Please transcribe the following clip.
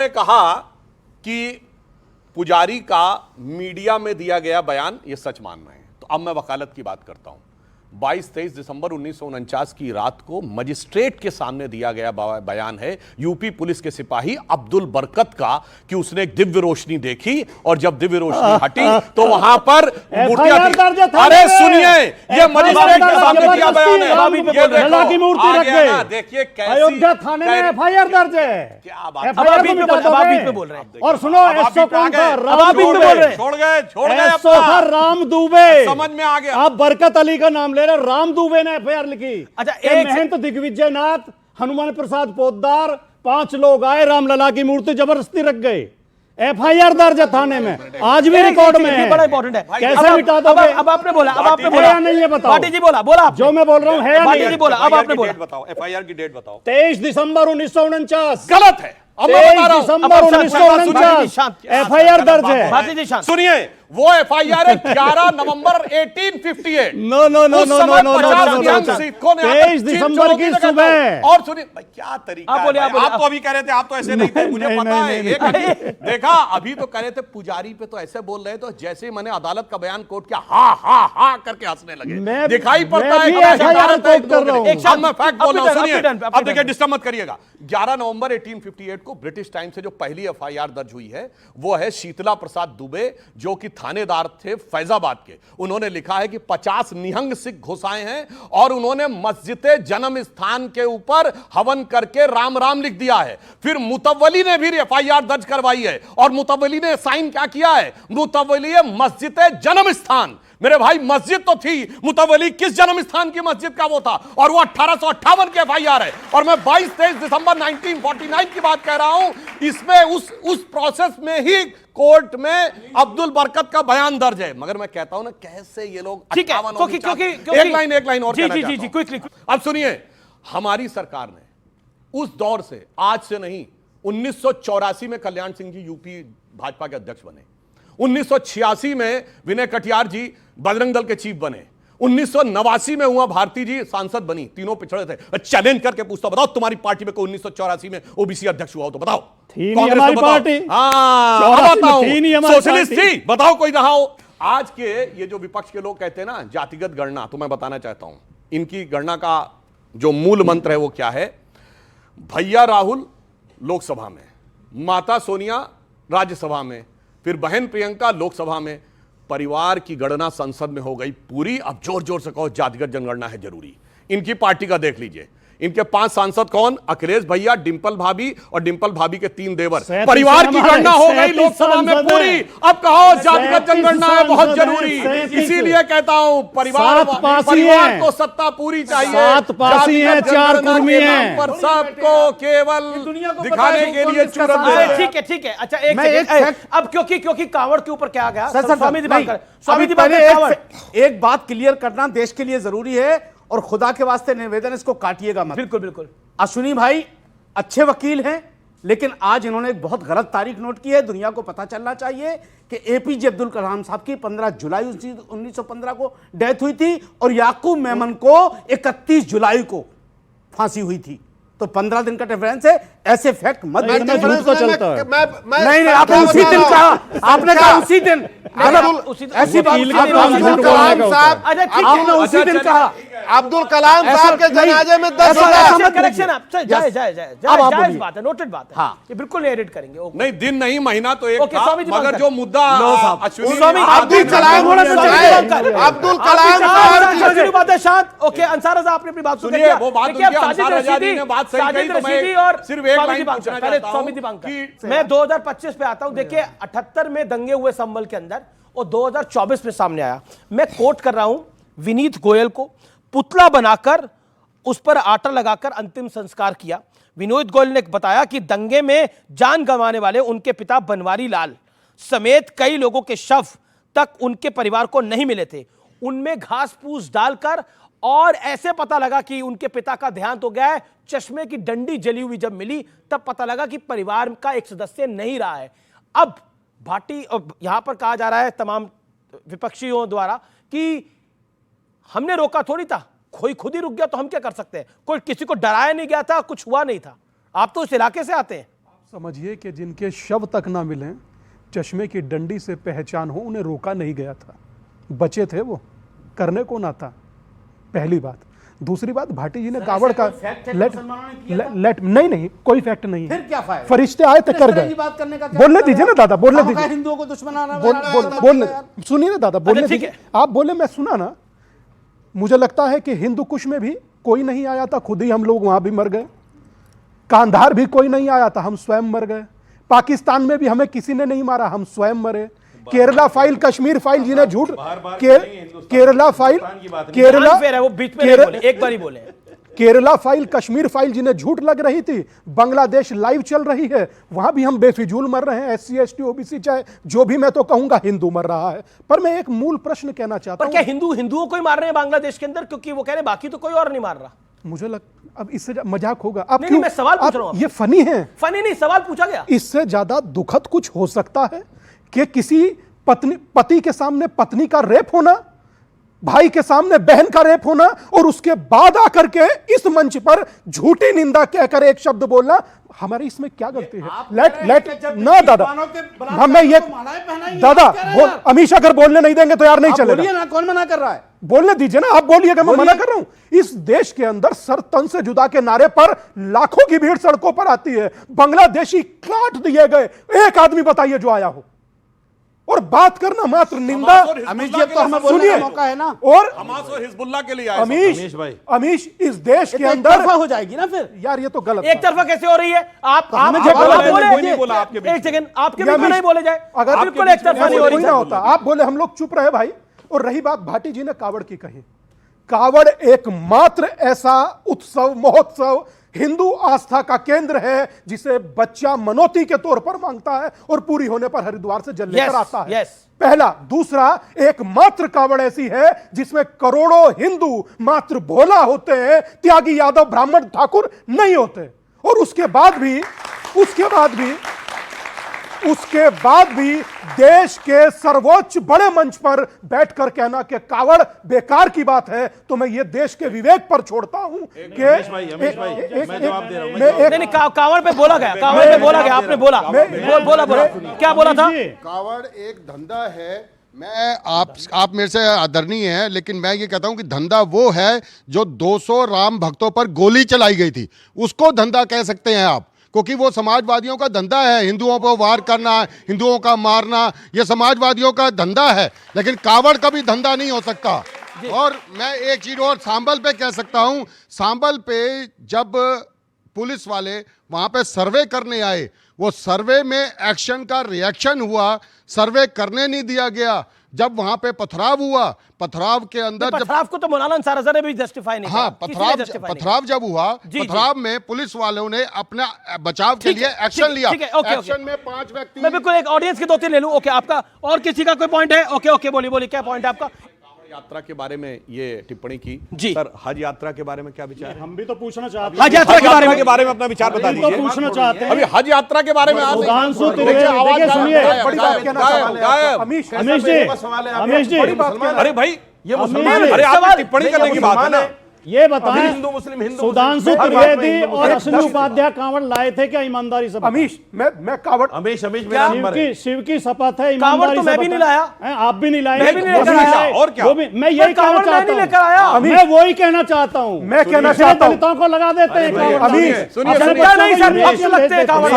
ने कहा कि पुजारी का मीडिया में दिया गया बयान ये सच मान रहे हैं। तो अब मैं वकालत की बात करता हूं। 22-23 दिसंबर 1949 की रात को मजिस्ट्रेट के सामने दिया गया बयान है यूपी पुलिस के सिपाही अब्दुल बरकत का कि उसने एक दिव्य रोशनी देखी और जब दिव्य रोशनी हटी तो वहां पर मूर्तियां थी। अरे सुनिए, ये मजिस्ट्रेट के सामने दिया बयान है। ये मूर्ति रख गए। देखिए कैसी अयोध्या थाने में एफआईआर दर्ज है। क्या बात बोल रहे हैं। और सुनो, छोड़ गए राम दुबे, समझ में आ गया। आप बरकत अली का नाम ले रहे, राम दुबे ने एफआईआर लिखी। अच्छा, एक महंत दिग्विजय नाथ, हनुमान प्रसाद पोद्दार, 5 लोग आए, रामलला की मूर्ति जबरदस्ती रख गए। एफआईआर दर्ज है थाने में, आज भी रिकॉर्ड में है। बड़ा इंपॉर्टेंट है। कैसे मिटा दोगे? अब आपने बोला, नहीं है, बताओ। पार्टी जी बोला आप जो मैं बोल रहा हूं है या नहीं? जी बोला, अब आपने बोला। बताओ, एफआईआर की डेट बताओ। 23 दिसंबर 1949। गलत है। 23 दिसंबर 1949 एफआईआर दर्ज है। सुनिए, वो एफआईआर है 11 नवंबर 1858। No no no no no no 23 दिसंबर की सुबह। और सुनिए क्या तरीका है। आप तो अभी कह रहे थे आप तो ऐसे नहीं थे, मुझे पता है। देखा, अभी तो कह रहे थे पुजारी पे तो ऐसे बोल रहे तो जैसे ही मैंने अदालत का बयान कोट किया हा हा हा करके हंसने लगे। दिखाई पड़ता है। मैं फैक्ट बोल रहा हूं, सुनिए। अब देखिए, डिस्टर्ब मत करिएगा। 11 नवंबर 1858 को ब्रिटिश टाइम से जो पहली एफआईआर दर्ज हुई है वो है शीतला प्रसाद दुबे, जो कि थानेदार थे फैजाबाद के। उन्होंने लिखा है कि 50 निहंग सिख घुसाए हैं और उन्होंने मस्जिद जन्म स्थान के ऊपर हवन करके राम राम लिख दिया है। फिर मुतव्वली ने भी एफआईआर दर्ज करवाई है और मुतव्वली ने साइन क्या किया है? मुतव्वली मस्जिद जन्म स्थान। मेरे भाई, मस्जिद तो थी, मुतव्वली किस जन्म स्थान की मस्जिद का वो था, और वो 1858 के एफआईआर है। और मैं 22-23 दिसंबर 1949 की बात कह रहा हूं। इसमें उस प्रोसेस में ही कोर्ट में अब्दुल बरकत का बयान दर्ज है। मगर मैं कहता हूं ना, कैसे ये लोग ठीक है, एक लाइन और जी। अब सुनिए, हमारी सरकार ने उस दौर से, आज से नहीं, 1984 में कल्याण सिंह जी यूपी भाजपा के अध्यक्ष बने। 1986 में विनय कटियार जी बजरंग दल के चीफ बने। 1989 में हुआ भारती जी सांसद बनी। तीनों पिछड़े थे। चैलेंज करके पूछता, बताओ तुम्हारी पार्टी में कोई 1984 में ओबीसी अध्यक्ष हुआ हो तो बताओ। हमारी पार्टी सोशलिस्ट थी, बताओ कोई रहा हो। आज के ये जो विपक्ष के लोग कहते हैं ना जातिगत गणना, तो मैं बताना चाहता हूं इनकी गणना का जो मूल मंत्र है वो क्या है। भैया राहुल लोकसभा में, माता सोनिया राज्यसभा में, फिर बहन प्रियंका लोकसभा में, परिवार की गणना संसद में हो गई पूरी। अब जोर जोर से कहो जातिगत जनगणना है जरूरी। इनकी पार्टी का देख लीजिए, इनके 5 सांसद कौन? अखिलेश भैया, डिंपल भाभी और डिंपल भाभी के 3 देवर। परिवार की गणना हो गई लोकसभा में पूरी। अब कहो जातिगत जनगणना है बहुत जरूरी। इसीलिए कहता हूं परिवार को सत्ता पूरी चाहिए। 7 पासी हैं, 4 कुर्मी हैं, पर सबको केवल दिखाने के लिए चुरा। ठीक है। अच्छा, एक अब क्योंकि कांवड़ के ऊपर क्या गया, स्वामी दिवाकर, एक बात क्लियर करना देश के लिए जरूरी है और खुदा के वास्ते निवेदन, इसको काटिएगा मत। बिल्कुल। अश्विनी भाई अच्छे वकील हैं, लेकिन आज इन्होंने एक बहुत गलत तारीख नोट की है। दुनिया को पता चलना चाहिए कि एपीजे अब्दुल कलाम साहब की 15 जुलाई 1915 को डेथ हुई थी और याकूब मेमन को 31 जुलाई को फांसी हुई थी। तो 15 दिन का डिफरेंस है। ऐसे फैक्ट मत तो चलता है। नहीं, आपने उसी दिन कहा, आपने कहा उसी दिन। ऐसी बात आपने उसी दिन कहा। अब्दुल कलाम साहब के जनाजे में 10 करेक्शन आप जायज बात है, नोटेड बात है। हाँ, ये बिल्कुल एडिट करेंगे। नहीं, दिन नहीं महीना तो एक था, स्वामी मगर जो मुद्दा अब्दुल कलाम बात है शांत। ओके, अंसार साहब आपने अपनी बात सुनिए। वो बात अंसार रशीदी ने बात सही कही, तो मैं और सिर्फ एक लाइन पूछना चाहता हूं। स्वामी दिवाकर, मैं 2025 पे आता हूं। देखिए, 78 में दंगे हुए संभल के अंदर और 2024 में सामने आया। मैं कोट कर रहा हूं विनीत गोयल को, पुतला बनाकर उस पर आटा लगाकर अंतिम संस्कार किया। विनोद गोयल ने बताया कि दंगे में जान गंवाने वाले उनके पिता बनवारी लाल समेत कई लोगों के शव तक उनके परिवार को नहीं मिले थे। उनमें घास फूस डालकर और ऐसे पता लगा कि उनके पिता का देहांत हो गया है। चश्मे की डंडी जली हुई जब मिली तब पता लगा कि परिवार का एक सदस्य नहीं रहा है। अब भाटी यहां पर कहा जा रहा है तमाम विपक्षियों द्वारा कि हमने रोका थोड़ी था, कोई खुद ही रुक गया तो हम क्या कर सकते हैं। कोई किसी को डराया नहीं गया था, कुछ हुआ नहीं था। आप तो उस इलाके से आते हैं। समझिए कि जिनके शव तक ना मिलें, चश्मे की डंडी से पहचान हो, उन्हें रोका नहीं गया था, बचे थे वो, करने को ना था। पहली बात। दूसरी बात, भाटी जी ने कावड़ का नहीं कोई फैक्ट नहीं फिर है। क्या फायदा? फरिश्ते आए थे, कर गए। बात करने का क्या बोलने मतलब दीजिए ना है? दादा, बोलने कहाँ का दीजिए। हिंदुओं को दुश्मनाना बोलने सुनिए ना दादा, बोलने ठीक दीजिए। आप बोले, मैं सुना ना। मुझे लगता है कि हिंदू कुश में भी कोई नहीं आया था, खुद ही हम लोग वहां भी मर गए। कांधार भी कोई नहीं आया था, हम स्वयं मर गए। पाकिस्तान में भी हमें किसी ने नहीं मारा, हम स्वयं मरे। केरला फाइल, कश्मीर फाइल, जिन्हें झूठ, केरला फाइल, केरला फिर है वो बीच में नहीं बोले, एक बार ही बोले। केरला फाइल, कश्मीर फाइल जिन्हें झूठ लग रही थी, बांग्लादेश लाइव चल रही है, वहां भी हम बेफिजूल मर रहे हैं। SC ST OBC चाहे जो भी, मैं तो कहूंगा हिंदू मर रहा है। पर मैं एक मूल प्रश्न कहना चाहता पर हूं। क्या हिंदुओं को ही मार रहे हैं बांग्लादेश के अंदर? क्योंकि वो कह रहे हैं बाकी तो कोई और नहीं मार रहा। मुझे अब इससे मजाक होगा। आप नहीं, मैं सवाल पूछ रहा हूं। ये फनी है। फनी नहीं, सवाल पूछा गया। इससे ज्यादा दुखद कुछ हो सकता है कि किसी पति के सामने पत्नी का रेप होना, भाई के सामने बहन का रेप होना, और उसके बाद आकर के इस मंच पर झूठी निंदा कहकर एक शब्द बोलना। हमारी इसमें क्या गलती है? लेट ना दादा, मैं ये दादा अमीश अगर बोलने नहीं देंगे तो यार नहीं चलेगा। बोलिए ना, कौन मना कर रहा है? बोलने दीजिए ना, आप बोलिएगा, मैं मना कर रहा हूं। इस देश के अंदर सर तन से जुदा के नारे पर लाखों की भीड़ सड़कों पर आती है। बांग्लादेशी काट दिए गए, एक आदमी बताइए जो आया हो। और बात करना मात्र निंदा। अमीश जी, तो हमें बोलने का मौका है ना। और हमास और हिजबुल्लाह के लिए आए अमीश इस देश के अंदर तरफा हो जाएगी ना फिर। यार ये तो गलत एक तरफा कैसे हो रही है? आप एक सेकंड, आपके बीच में नहीं बोले जाए। अगर बिल्कुल एक तरफा नहीं हो रही ना होता, आप बोले, हम लोग चुप रहे भाई। और रही बात भाटी जी ने कावड़ की कही, कावड़ एकमात्र ऐसा उत्सव, महोत्सव, हिंदू आस्था का केंद्र है जिसे बच्चा मनोती के तौर पर मांगता है और पूरी होने पर हरिद्वार से जल लेकर आता है। पहला। दूसरा, एकमात्र कावड़ ऐसी है जिसमें करोड़ों हिंदू मात्र भोला होते हैं, त्यागी यादव ब्राह्मण ठाकुर नहीं होते। और उसके बाद भी देश के सर्वोच्च बड़े मंच पर बैठकर कहना कि कावड़ बेकार की बात है, तो मैं ये देश के विवेक पर छोड़ता हूं कि मैं जवाब दे रहा हूं। नहीं, कावड़ पे बोला गया, आपने बोला, बोला क्या बोला था? कावड़ एक धंधा है। मैं आप मेरे से आदरणीय हैं, लेकिन मैं ये कहता हूं कि धंधा वो है जो 200 राम भक्तों पर गोली चलाई गई थी, उसको धंधा कह सकते हैं आप, क्योंकि वो समाजवादियों का धंधा है। हिंदुओं पर वार करना, हिंदुओं का मारना, ये समाजवादियों का धंधा है, लेकिन कावड़ का भी धंधा नहीं हो सकता। और मैं एक चीज और सांबल पे कह सकता हूं, सांबल पे जब पुलिस वाले वहां पे सर्वे करने आए, वो सर्वे में एक्शन का रिएक्शन हुआ, सर्वे करने नहीं दिया गया। जब वहां पे पथराव हुआ, पथराव के अंदर पथराव को तो मौलाना अंसार अज़हर ने भी जस्टिफाई नहीं किया। हाँ, पथराव जब हुआ, पथराव में पुलिस वालों ने अपना बचाव के लिए एक्शन लिया। एक्शन में 5 व्यक्ति। मैं बिल्कुल एक ऑडियंस के 2-3 ले लूं। ओके, आपका और किसी का कोई पॉइंट है? ओके, बोलिए क्या पॉइंट है आपका? यात्रा के बारे में ये टिप्पणी की जी। सर, हज यात्रा के बारे में क्या विचार है? हम भी तो पूछना चाहते हैं। हज यात्रा के बारे में अपना विचार बता दीजिए। पूछना चाहते हैं अभी हज यात्रा के बारे में सुधांशु त्रिवेदी, देखिए सुनिए, बड़ी बात कहना चाहता हूं। अमीश जी, अरे भाई, ये मुसलमान है। अरे आप टिप्पणी करने की बात है ना। ये बताएं, हिंदू मुस्लिम सुधांशु त्रिवेदी और अश्विनी उपाध्याय कांवड़ लाए थे क्या? ईमानदारी से अमीश, मैं कावड़, अमीश मेरा नंबर है। शिव की शपथ है, कावड़ ईमानदारी तो मैं भी नहीं लाया। आप भी नहीं लाए, मैं भी नहीं लेकर आया। और क्या? मैं यही कहना चाहता हूं। मैं वही कहना चाहता हूं। मैं कहना चाहता हूं, दलितों को लगा देते हैं। अमीश सुनिए, लगता नहीं सर, लगते हैं कावड़।